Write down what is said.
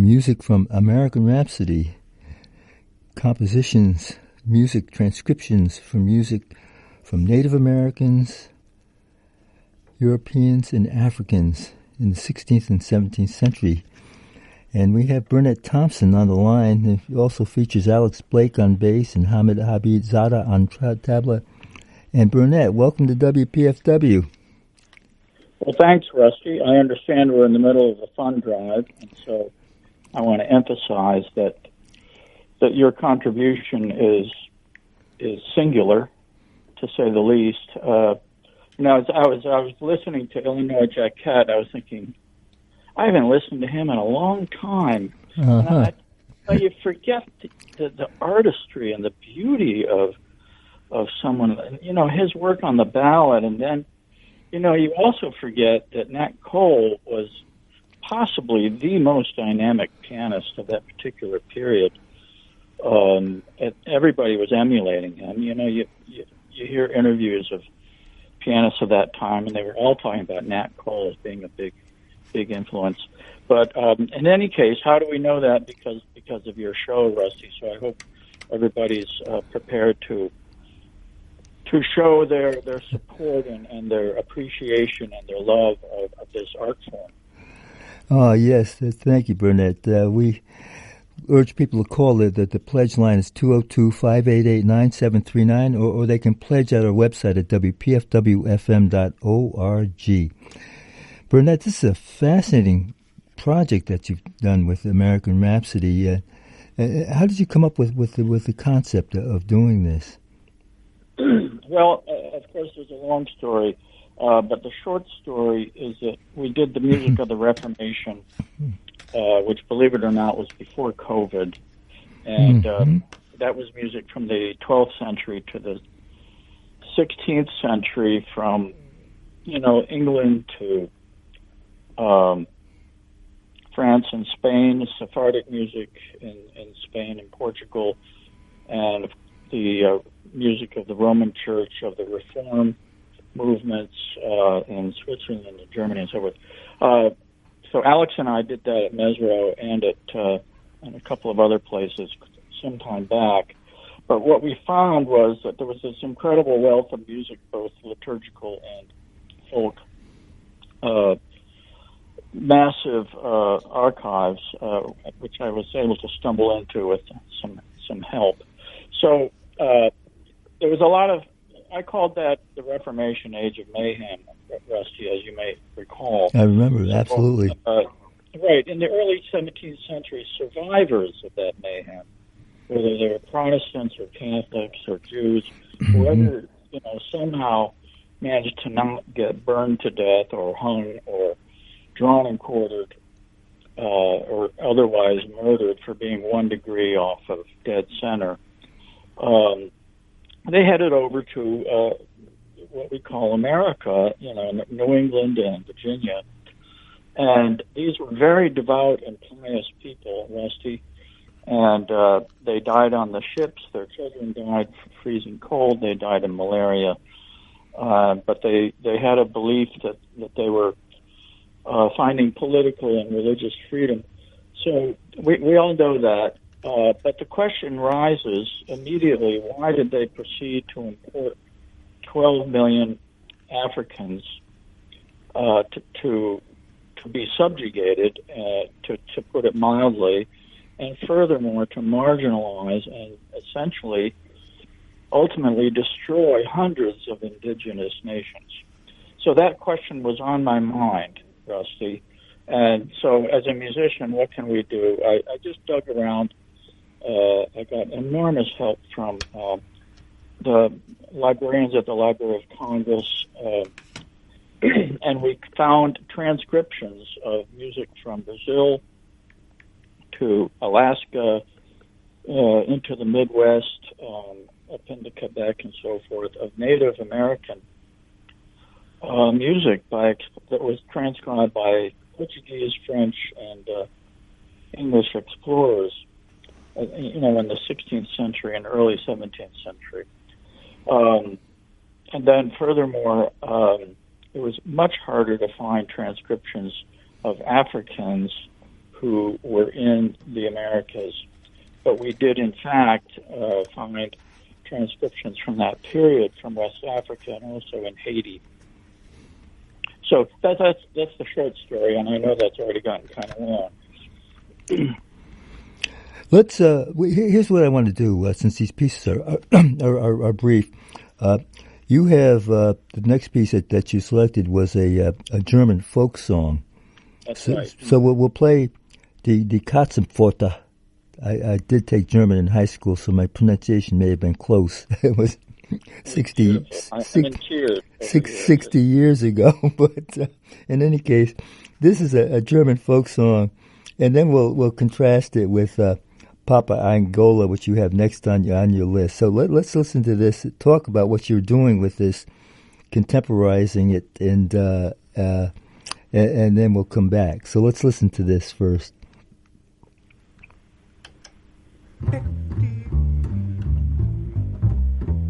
music from American Rhapsody, compositions, music transcriptions for music from Native Americans, Europeans, and Africans in the 16th and 17th century. And we have Burnett Thompson on the line. It also features Alex Blake on bass and Hamid Habib Zada on tabla. And Burnett, welcome to WPFW. Well, thanks, Rusty. I understand we're in the middle of a fund drive, and so I want to emphasize that your contribution is singular, to say the least. As I was listening to Illinois Jacquette, I was thinking, I haven't listened to him in a long time. Uh-huh. And you forget the artistry and the beauty of someone, his work on the ballad, and then, you also forget that Nat Cole was possibly the most dynamic pianist of that particular period. Everybody was emulating him. You hear interviews of pianists of that time, and they were all talking about Nat Cole as being a big influence. But in any case, how do we know that? Because of your show, Rusty. So I hope everybody's prepared to show their support and their appreciation and their love of this art form. Oh, yes. Thank you, Burnett. We urge people to call the pledge line is 202-588-9739, or they can pledge at our website at WPFWFM.org. Burnett, this is a fascinating project that you've done with American Rhapsody. How did you come up with the concept of doing this? Well, of course, there's a long story, but the short story is that we did the music of the Reformation, which, believe it or not, was before COVID, and that was music from the 12th century to the 16th century, from England to France and Spain, Sephardic music in Spain and Portugal, and the music of the Roman Church, of the Reform movements in Switzerland and Germany and so forth. So Alex and I did that at Mesro and and a couple of other places some time back. But what we found was that there was this incredible wealth of music, both liturgical and folk, massive archives, which I was able to stumble into with some help. So there was a lot of, I called that the Reformation Age of Mayhem, Rusty, as you may recall. I remember, absolutely. Right. In the early 17th century, survivors of that mayhem, whether they were Protestants or Catholics or Jews, whoever, somehow managed to not get burned to death or hung or drawn and quartered or otherwise murdered for being 1 degree off of dead center, they headed over to what we call America, New England and Virginia. And these were very devout and pious people, Rusty. And they died on the ships. Their children died from freezing cold. They died of malaria. But they had a belief that they were finding political and religious freedom. So we all know that. But the question rises immediately, why did they proceed to import 12 million Africans to be subjugated, to put it mildly, and furthermore to marginalize and essentially ultimately destroy hundreds of indigenous nations? So that question was on my mind, Rusty. And so as a musician, what can we do? I just dug around. I got enormous help from the librarians at the Library of Congress, and we found transcriptions of music from Brazil to Alaska, into the Midwest, up into Quebec and so forth, of Native American music that was transcribed by Portuguese, French, and English explorers, in the 16th century and early 17th century. And then furthermore, it was much harder to find transcriptions of Africans who were in the Americas. But we did, in fact, find transcriptions from that period from West Africa and also in Haiti. So that's the short story, and I know that's already gotten kind of long. Let's. Here's what I want to do. Since these pieces are brief, you have the next piece that you selected was a German folk song. That's right. So we'll play the Katzenpforte. I did take German in high school, so my pronunciation may have been close. It was 60 years ago. But in any case, this is a German folk song, and then we'll contrast it with Papa Angola, which you have next on your list. So let's listen to this. Talk about what you're doing with this, contemporizing it, and then we'll come back. So let's listen to this first.